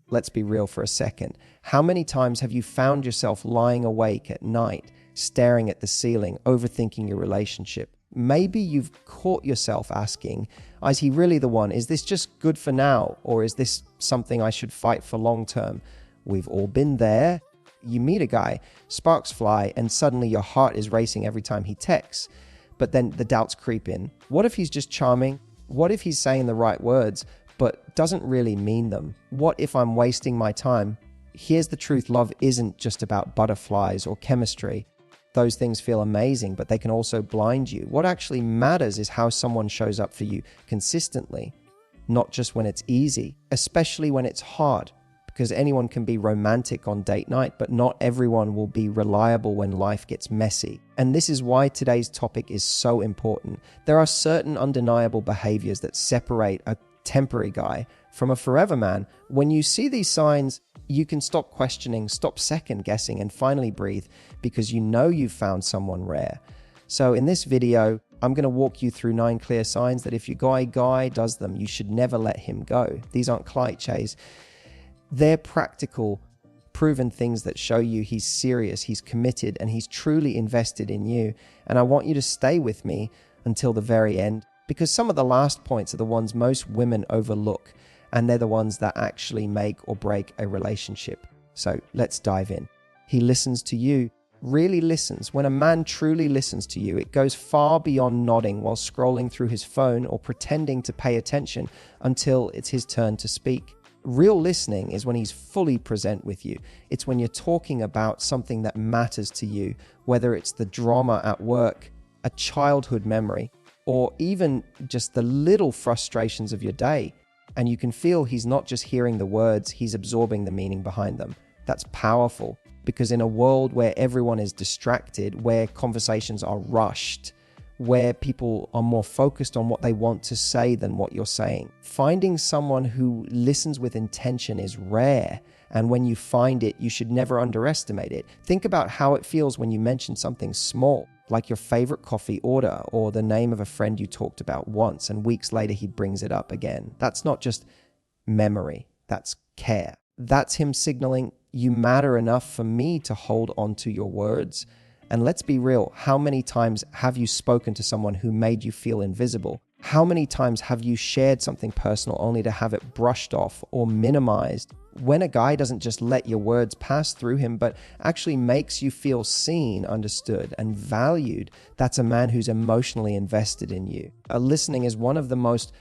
Let's be real for a second. How many times have you found yourself lying awake at night, staring at the ceiling, overthinking your relationship? Maybe you've caught yourself asking, is he really the one? Is this just good for now? Or is this something I should fight for long term? We've all been there. You meet a guy, sparks fly, and suddenly your heart is racing every time he texts. But then the doubts creep in. What if he's just charming? What if he's saying the right words, but doesn't really mean them? What if I'm wasting my time? Here's the truth. Love isn't just about butterflies or chemistry. Those things feel amazing, but they can also blind you. What actually matters is how someone shows up for you consistently, not just when it's easy, especially when it's hard, because anyone can be romantic on date night, but not everyone will be reliable when life gets messy. And this is why today's topic is so important. There are certain undeniable behaviors that separate a temporary guy from a forever man. When you see these signs, you can stop questioning, stop second guessing, and finally breathe, because you know you've found someone rare. So in this video, I'm going to walk you through 9 clear signs that if your guy does them, you should never let him go. These aren't cliches. They're practical, proven things that show you he's serious, he's committed, and he's truly invested in you. And I want you to stay with me until the very end, because some of the last points are the ones most women overlook, and they're the ones that actually make or break a relationship. So let's dive in. He listens to you, really listens. When a man truly listens to you, it goes far beyond nodding while scrolling through his phone or pretending to pay attention until it's his turn to speak. Real listening is when he's fully present with you. It's when you're talking about something that matters to you, whether it's the drama at work, a childhood memory, or even just the little frustrations of your day. And you can feel he's not just hearing the words, he's absorbing the meaning behind them. That's powerful, because in a world where everyone is distracted, where conversations are rushed, where people are more focused on what they want to say than what you're saying, finding someone who listens with intention is rare. And when you find it, you should never underestimate it. Think about how it feels when you mention something small, like your favorite coffee order or the name of a friend you talked about once, and weeks later he brings it up again. That's not just memory, that's care. That's him signaling, you matter enough for me to hold on to your words. And let's be real, how many times have you spoken to someone who made you feel invisible? How many times have you shared something personal only to have it brushed off or minimized? When a guy doesn't just let your words pass through him, but actually makes you feel seen, understood, and valued, that's a man who's emotionally invested in you. Listening is one of the most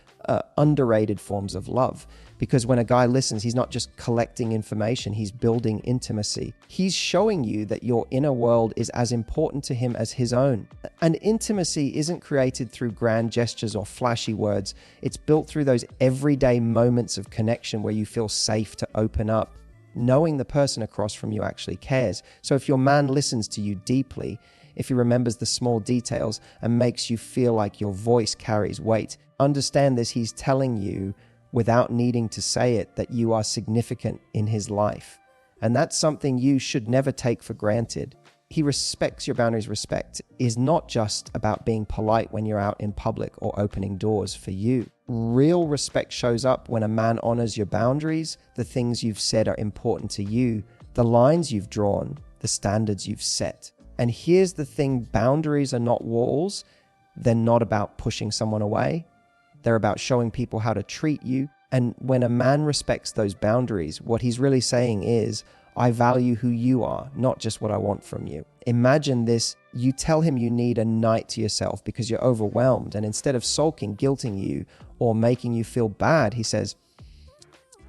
underrated forms of love, because when a guy listens, he's not just collecting information, he's building intimacy. He's showing you that your inner world is as important to him as his own. And intimacy isn't created through grand gestures or flashy words. It's built through those everyday moments of connection where you feel safe to open up, knowing the person across from you actually cares. So if your man listens to you deeply, if he remembers the small details and makes you feel like your voice carries weight, understand this, he's telling you without needing to say it that you are significant in his life. And that's something you should never take for granted. He respects your boundaries. Respect is not just about being polite when you're out in public or opening doors for you. Real respect shows up when a man honors your boundaries, the things you've said are important to you, the lines you've drawn, the standards you've set. And here's the thing, boundaries are not walls. They're not about pushing someone away. They're about showing people how to treat you. And when a man respects those boundaries, what he's really saying is, I value who you are, not just what I want from you. Imagine this, you tell him you need a night to yourself because you're overwhelmed, and instead of sulking, guilting you, or making you feel bad, he says,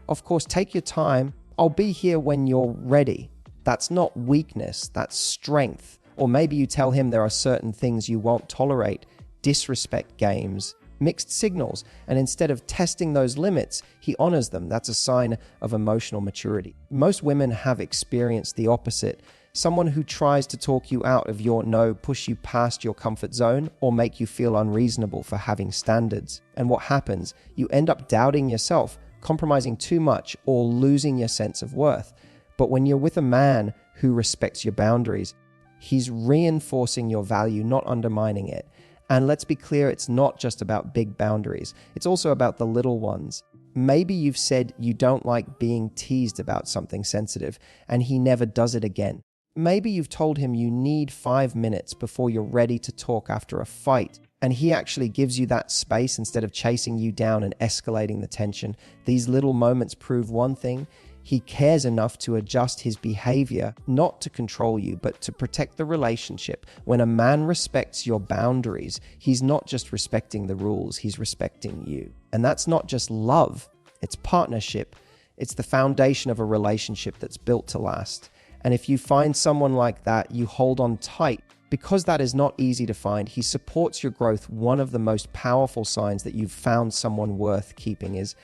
of course, take your time. I'll be here when you're ready. That's not weakness, that's strength. Or maybe you tell him there are certain things you won't tolerate, disrespect games, mixed signals, and instead of testing those limits, he honors them. That's a sign of emotional maturity. Most women have experienced the opposite. Someone who tries to talk you out of your no, push you past your comfort zone, or make you feel unreasonable for having standards. And what happens? You end up doubting yourself, compromising too much, or losing your sense of worth. But when you're with a man who respects your boundaries, he's reinforcing your value, not undermining it. And let's be clear, it's not just about big boundaries. It's also about the little ones. Maybe you've said you don't like being teased about something sensitive, and he never does it again. Maybe you've told him you need 5 minutes before you're ready to talk after a fight, and he actually gives you that space instead of chasing you down and escalating the tension. These little moments prove one thing: he cares enough to adjust his behavior, not to control you, but to protect the relationship. When a man respects your boundaries, he's not just respecting the rules, he's respecting you. And that's not just love, it's partnership. It's the foundation of a relationship that's built to last. And if you find someone like that, you hold on tight. Because that is not easy to find, he supports your growth. One of the most powerful signs that you've found someone worth keeping is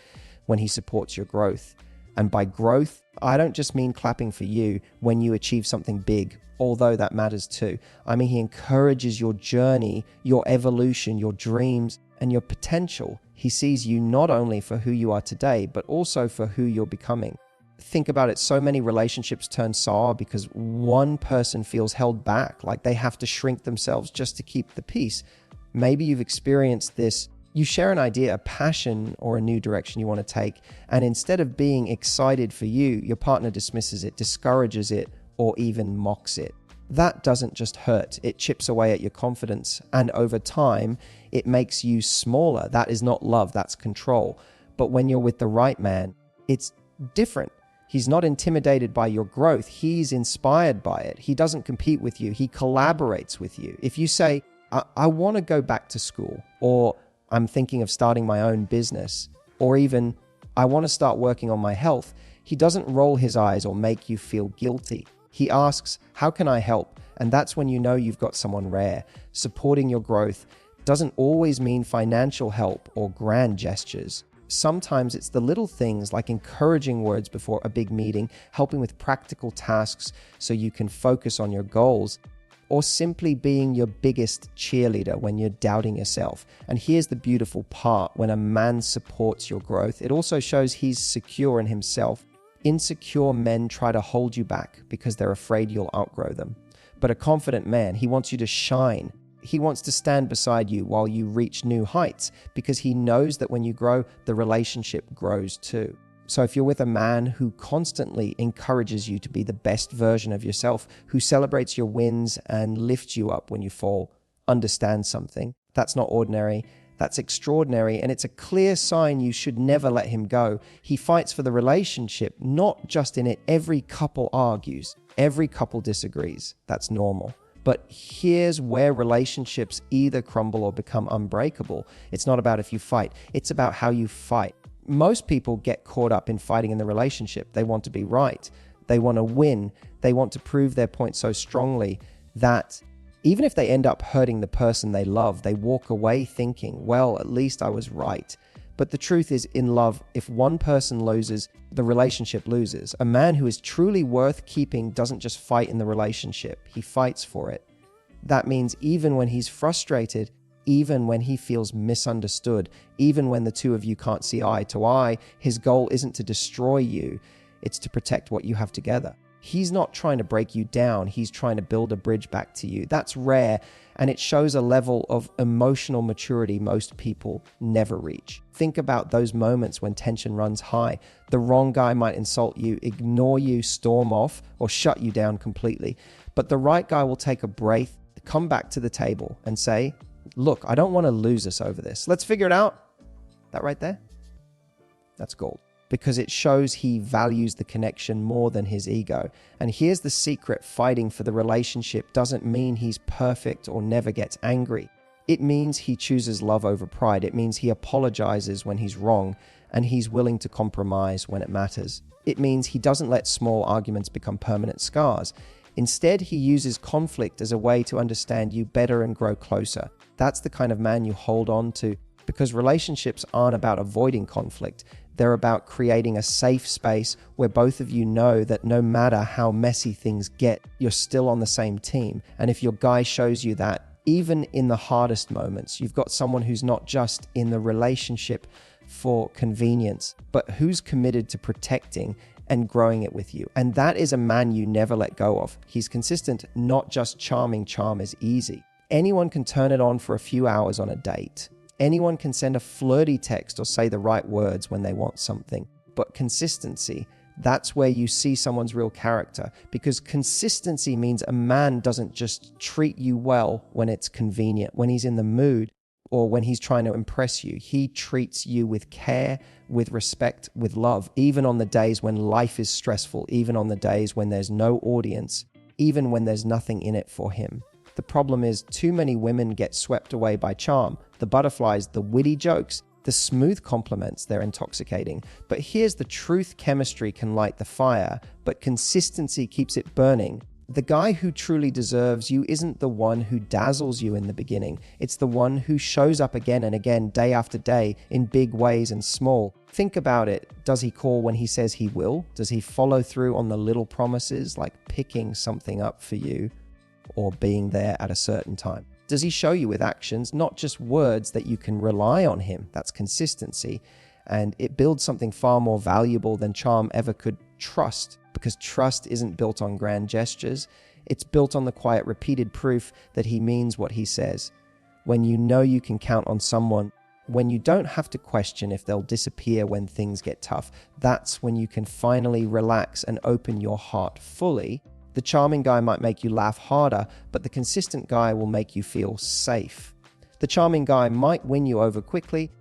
when he supports your growth. And by growth, I don't just mean clapping for you when you achieve something big, although that matters too. I mean, he encourages your journey, your evolution, your dreams, and your potential. He sees you not only for who you are today, but also for who you're becoming. Think about it, so many relationships turn sour because one person feels held back, like they have to shrink themselves just to keep the peace. Maybe you've experienced this. You share an idea, a passion, or a new direction you want to take, and instead of being excited for you, your partner dismisses it, discourages it, or even mocks it. That doesn't just hurt, it chips away at your confidence, and over time, it makes you smaller. That is not love, that's control. But when you're with the right man, it's different. He's not intimidated by your growth, he's inspired by it. He doesn't compete with you, he collaborates with you. If you say, I want to go back to school, or I'm thinking of starting my own business, or even I want to start working on my health, he doesn't roll his eyes or make you feel guilty. He asks, how can I help? And that's when you know you've got someone rare. Supporting your growth doesn't always mean financial help or grand gestures. Sometimes it's the little things like encouraging words before a big meeting, helping with practical tasks so you can focus on your goals, or simply being your biggest cheerleader when you're doubting yourself. And here's the beautiful part: when a man supports your growth, it also shows he's secure in himself. Insecure men try to hold you back because they're afraid you'll outgrow them. But a confident man, he wants you to shine. He wants to stand beside you while you reach new heights, because he knows that when you grow, the relationship grows too. So if you're with a man who constantly encourages you to be the best version of yourself, who celebrates your wins and lifts you up when you fall, understand something. That's not ordinary. That's extraordinary, and it's a clear sign you should never let him go. He fights for the relationship, not just in it. Every couple argues. Every couple disagrees. That's normal. But here's where relationships either crumble or become unbreakable. It's not about if you fight. It's about how you fight. Most people get caught up in fighting in the relationship. They want to be right. They want to win. They want to prove their point so strongly that even if they end up hurting the person they love, they walk away thinking, well, at least I was right. But the truth is, in love, if one person loses, the relationship loses. A man who is truly worth keeping doesn't just fight in the relationship, he fights for it. That means even when he's frustrated, even when he feels misunderstood, even when the two of you can't see eye to eye, his goal isn't to destroy you, it's to protect what you have together. He's not trying to break you down, he's trying to build a bridge back to you. That's rare, and it shows a level of emotional maturity most people never reach. Think about those moments when tension runs high. The wrong guy might insult you, ignore you, storm off, or shut you down completely. But the right guy will take a breath, come back to the table and say, look, I don't want to lose us over this. Let's figure it out. That right there? That's gold. Because it shows he values the connection more than his ego. And here's the secret: fighting for the relationship doesn't mean he's perfect or never gets angry. It means he chooses love over pride. It means he apologizes when he's wrong, and he's willing to compromise when it matters. It means he doesn't let small arguments become permanent scars. Instead, he uses conflict as a way to understand you better and grow closer. That's the kind of man you hold on to, because relationships aren't about avoiding conflict. They're about creating a safe space where both of you know that no matter how messy things get, you're still on the same team. And if your guy shows you that, even in the hardest moments, you've got someone who's not just in the relationship for convenience, but who's committed to protecting and growing it with you. And that is a man you never let go of. He's consistent, not just charming. Charm is easy. Anyone can turn it on for a few hours on a date. Anyone can send a flirty text or say the right words when they want something. But consistency, that's where you see someone's real character, because consistency means a man doesn't just treat you well when it's convenient, when he's in the mood, or when he's trying to impress you. He treats you with care, with respect, with love, even on the days when life is stressful, even on the days when there's no audience, even when there's nothing in it for him. The problem is too many women get swept away by charm, the butterflies, the witty jokes, the smooth compliments. They're intoxicating. But here's the truth: chemistry can light the fire, but consistency keeps it burning. The guy who truly deserves you isn't the one who dazzles you in the beginning. It's the one who shows up again and again, day after day, in big ways and small. Think about it. Does he call when he says he will? Does he follow through on the little promises, like picking something up for you or being there at a certain time? Does he show you with actions, not just words, that you can rely on him? That's consistency. And it builds something far more valuable than charm ever could: trust. Because trust isn't built on grand gestures. It's built on the quiet, repeated proof that he means what he says. When you know you can count on someone, when you don't have to question if they'll disappear when things get tough, that's when you can finally relax and open your heart fully. The charming guy might make you laugh harder, but the consistent guy will make you feel safe. The charming guy might win you over quickly,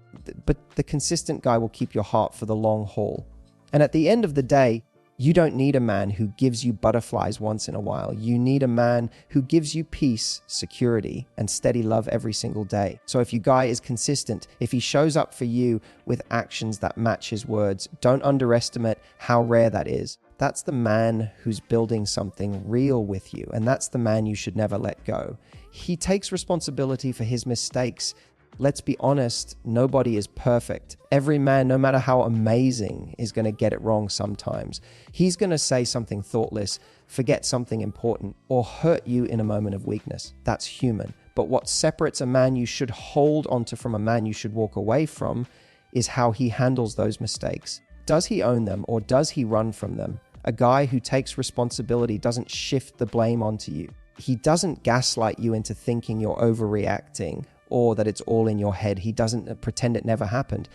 but the consistent guy will keep your heart for the long haul. And at the end of the day, you don't need a man who gives you butterflies once in a while. You need a man who gives you peace, security, and steady love every single day. So if your guy is consistent, if he shows up for you with actions that match his words, don't underestimate how rare that is. That's the man who's building something real with you, and that's the man you should never let go. He takes responsibility for his mistakes. Let's be honest, nobody is perfect. Every man, no matter how amazing, is going to get it wrong sometimes. He's going to say something thoughtless, forget something important, or hurt you in a moment of weakness. That's human. But what separates a man you should hold onto from a man you should walk away from is how he handles those mistakes. Does he own them, or does he run from them? A guy who takes responsibility doesn't shift the blame onto you. He doesn't gaslight you into thinking you're overreacting or that it's all in your head. He doesn't pretend it never happened.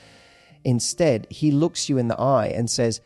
Instead, he looks you in the eye and says,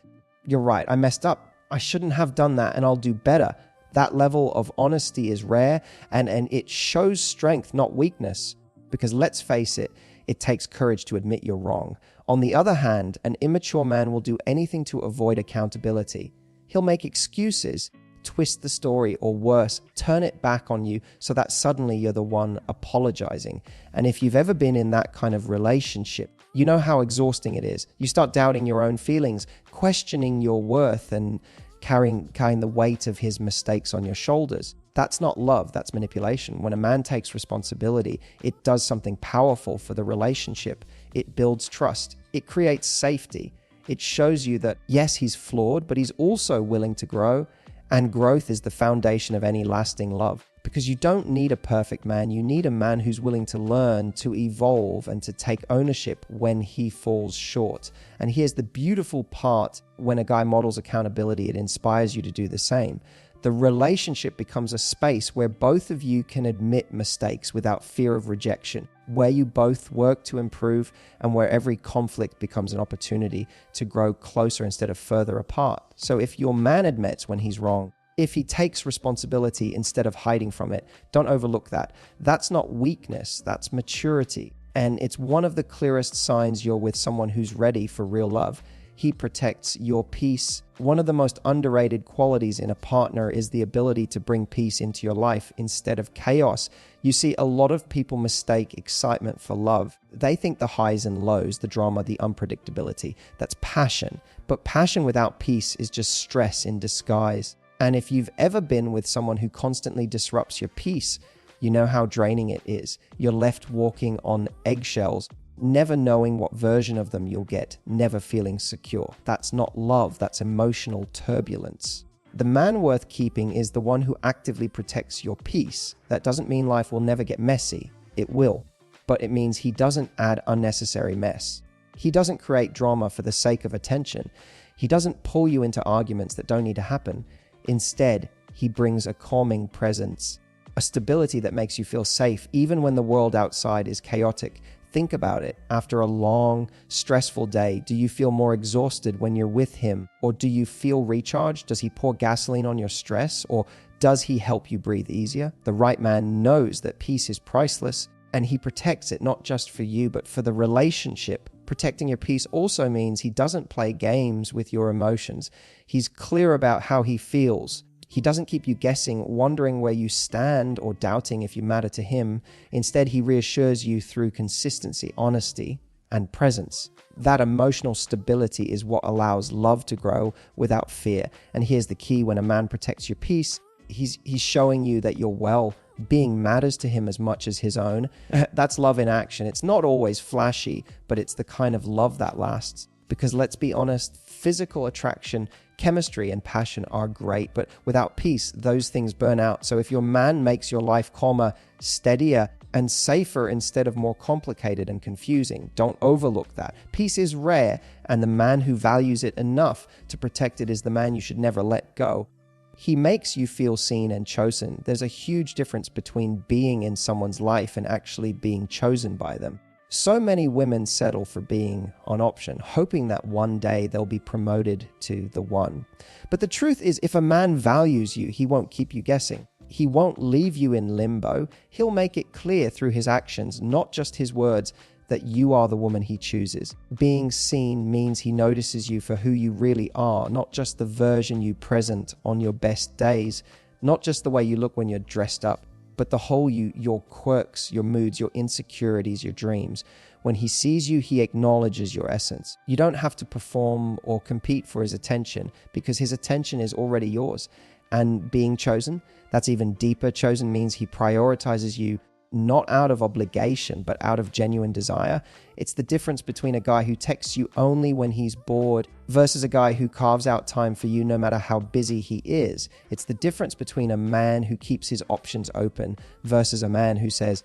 "You're right, I messed up. I shouldn't have done that, and I'll do better." That level of honesty is rare, and it shows strength, not weakness. Because let's face it, it takes courage to admit you're wrong. On the other hand, an immature man will do anything to avoid accountability. He'll make excuses, twist the story, or worse, turn it back on you so that suddenly you're the one apologizing. And if you've ever been in that kind of relationship, you know how exhausting it is. You start doubting your own feelings, questioning your worth, and carrying the weight of his mistakes on your shoulders. That's not love, that's manipulation. When a man takes responsibility, it does something powerful for the relationship. It builds trust. It creates safety. It shows you that, yes, he's flawed, but he's also willing to grow. And growth is the foundation of any lasting love. Because you don't need a perfect man. You need a man who's willing to learn, to evolve, and to take ownership when he falls short. And here's the beautiful part: when a guy models accountability, it inspires you to do the same. The relationship becomes a space where both of you can admit mistakes without fear of rejection, where you both work to improve, and where every conflict becomes an opportunity to grow closer instead of further apart. So if your man admits when he's wrong, if he takes responsibility instead of hiding from it, don't overlook that. That's not weakness, that's maturity. And it's one of the clearest signs you're with someone who's ready for real love. He protects your peace. One of the most underrated qualities in a partner is the ability to bring peace into your life instead of chaos. You see, a lot of people mistake excitement for love. They think the highs and lows, the drama, the unpredictability, that's passion. But passion without peace is just stress in disguise. And if you've ever been with someone who constantly disrupts your peace, you know how draining it is. You're left walking on eggshells, never knowing what version of them you'll get, never feeling secure. That's not love, that's emotional turbulence. The man worth keeping is the one who actively protects your peace. That doesn't mean life will never get messy. It will. But it means he doesn't add unnecessary mess. He doesn't create drama for the sake of attention. He doesn't pull you into arguments that don't need to happen. Instead, he brings a calming presence, a stability that makes you feel safe even when the world outside is chaotic. Think about it. After a long, stressful day, do you feel more exhausted when you're with him? Or do you feel recharged? Does he pour gasoline on your stress? Or does he help you breathe easier? The right man knows that peace is priceless, and he protects it not just for you, but for the relationship. Protecting your peace also means he doesn't play games with your emotions. He's clear about how he feels. He doesn't keep you guessing, wondering where you stand, or doubting if you matter to him. Instead, he reassures you through consistency, honesty, and presence. That emotional stability is what allows love to grow without fear. And here's the key: when a man protects your peace, he's showing you that your well-being matters to him as much as his own. That's love in action. It's not always flashy, but it's the kind of love that lasts. Because let's be honest, physical attraction, chemistry, and passion are great, but without peace, those things burn out. So if your man makes your life calmer, steadier, and safer instead of more complicated and confusing, don't overlook that. Peace is rare, and the man who values it enough to protect it is the man you should never let go. He makes you feel seen and chosen. There's a huge difference between being in someone's life and actually being chosen by them. So many women settle for being on option, hoping that one day they'll be promoted to the one. But the truth is, if a man values you, he won't keep you guessing. He won't leave you in limbo. He'll make it clear through his actions, not just his words, that you are the woman he chooses. Being seen means he notices you for who you really are, not just the version you present on your best days, not just the way you look when you're dressed up, but the whole you, your quirks, your moods, your insecurities, your dreams. When he sees you, he acknowledges your essence. You don't have to perform or compete for his attention, because his attention is already yours. And being chosen, that's even deeper. Chosen means he prioritizes you not out of obligation, but out of genuine desire. It's the difference between a guy who texts you only when he's bored versus a guy who carves out time for you no matter how busy he is. It's the difference between a man who keeps his options open versus a man who says,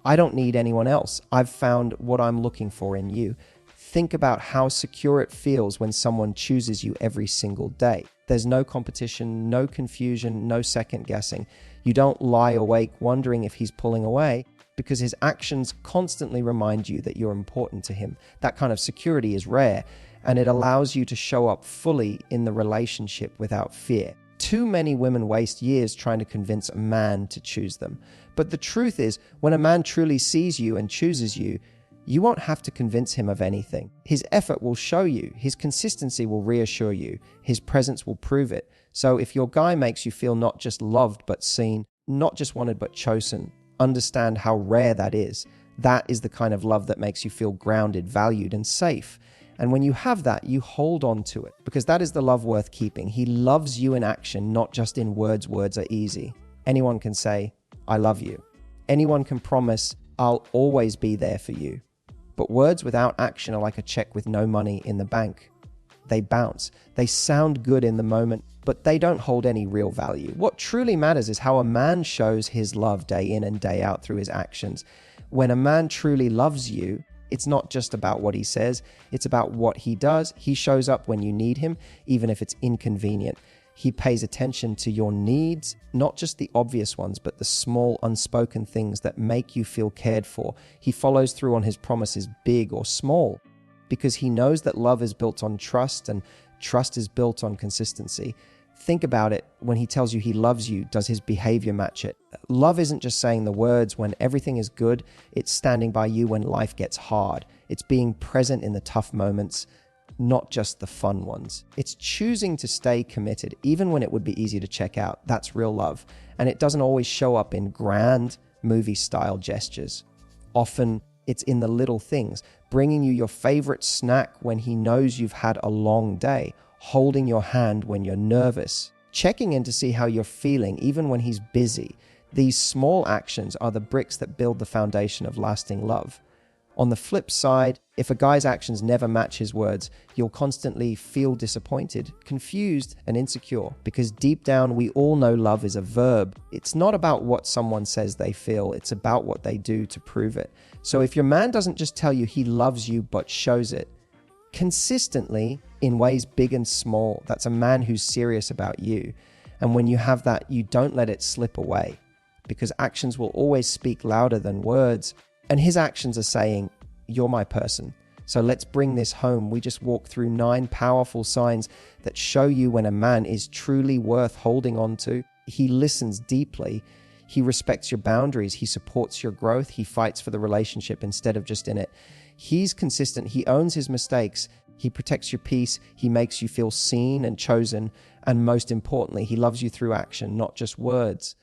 I don't need anyone else. I've found what I'm looking for in you. Think about how secure it feels when someone chooses you every single day. There's no competition, no confusion, no second guessing. You don't lie awake wondering if he's pulling away, because his actions constantly remind you that you're important to him. That kind of security is rare, and it allows you to show up fully in the relationship without fear. Too many women waste years trying to convince a man to choose them. But the truth is, when a man truly sees you and chooses you, you won't have to convince him of anything. His effort will show you. His consistency will reassure you. His presence will prove it. So if your guy makes you feel not just loved but seen, not just wanted but chosen, understand how rare that is. That is the kind of love that makes you feel grounded, valued, and safe. And when you have that, you hold on to it, because that is the love worth keeping. He loves you in action, not just in words. Words are easy. Anyone can say, I love you. Anyone can promise, I'll always be there for you. But words without action are like a check with no money in the bank. They bounce. They sound good in the moment, but they don't hold any real value. What truly matters is how a man shows his love day in and day out through his actions. When a man truly loves you, it's not just about what he says, it's about what he does. He shows up when you need him, even if it's inconvenient. He pays attention to your needs, not just the obvious ones, but the small, unspoken things that make you feel cared for. He follows through on his promises, big or small, because he knows that love is built on trust, and trust is built on consistency. Think about it. When he tells you he loves you, does his behavior match it? Love isn't just saying the words when everything is good. It's standing by you when life gets hard. It's being present in the tough moments, not just the fun ones. It's choosing to stay committed, even when it would be easy to check out. That's real love. And it doesn't always show up in grand movie-style gestures. Often, it's in the little things, bringing you your favorite snack when he knows you've had a long day, holding your hand when you're nervous, checking in to see how you're feeling even when he's busy. These small actions are the bricks that build the foundation of lasting love. On the flip side, if a guy's actions never match his words, you'll constantly feel disappointed, confused, and insecure, because deep down we all know love is a verb. It's not about what someone says they feel, it's about what they do to prove it. So if your man doesn't just tell you he loves you but shows it consistently in ways big and small, that's a man who's serious about you. And when you have that, you don't let it slip away, because actions will always speak louder than words. And his actions are saying, you're my person. So let's bring this home. We just walked through 9 powerful signs that show you when a man is truly worth holding on to. He listens deeply. He respects your boundaries. He supports your growth. He fights for the relationship instead of just in it. He's consistent. He owns his mistakes. He protects your peace. He makes you feel seen and chosen. And most importantly, he loves you through action, not just words.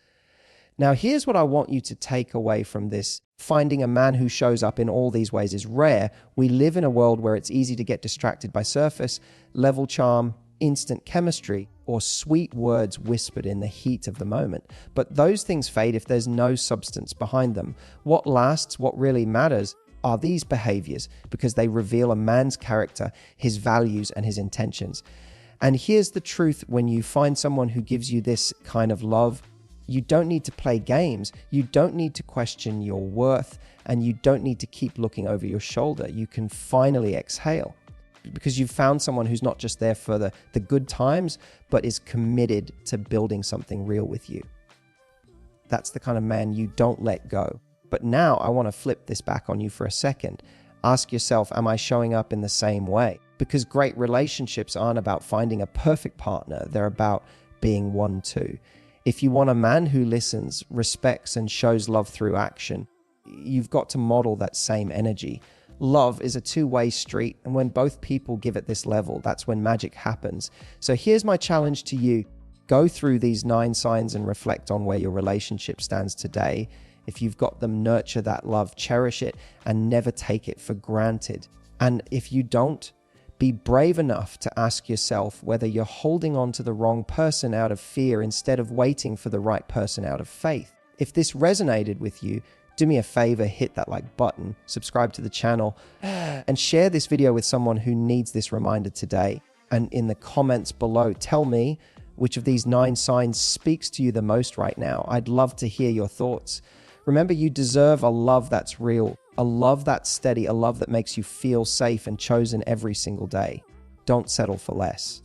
Now, here's what I want you to take away from this. Finding a man who shows up in all these ways is rare. We live in a world where it's easy to get distracted by surface level charm, instant chemistry, or sweet words whispered in the heat of the moment. But those things fade if there's no substance behind them. What lasts, what really matters, are these behaviors, because they reveal a man's character, his values, and his intentions. And here's the truth: when you find someone who gives you this kind of love, you don't need to play games. You don't need to question your worth, and you don't need to keep looking over your shoulder. You can finally exhale because you've found someone who's not just there for the good times, but is committed to building something real with you. That's the kind of man you don't let go. But now I want to flip this back on you for a second. Ask yourself, am I showing up in the same way? Because great relationships aren't about finding a perfect partner. They're about being one too. If you want a man who listens, respects, and shows love through action, you've got to model that same energy. Love is a two-way street, and when both people give at this level, that's when magic happens. So here's my challenge to you. Go through these 9 signs and reflect on where your relationship stands today. If you've got them, nurture that love, cherish it, and never take it for granted. And if you don't, be brave enough to ask yourself whether you're holding on to the wrong person out of fear instead of waiting for the right person out of faith. If this resonated with you, do me a favor, hit that like button, subscribe to the channel, and share this video with someone who needs this reminder today. And in the comments below, tell me which of these 9 signs speaks to you the most right now. I'd love to hear your thoughts. Remember, you deserve a love that's real, a love that's steady, a love that makes you feel safe and chosen every single day. Don't settle for less.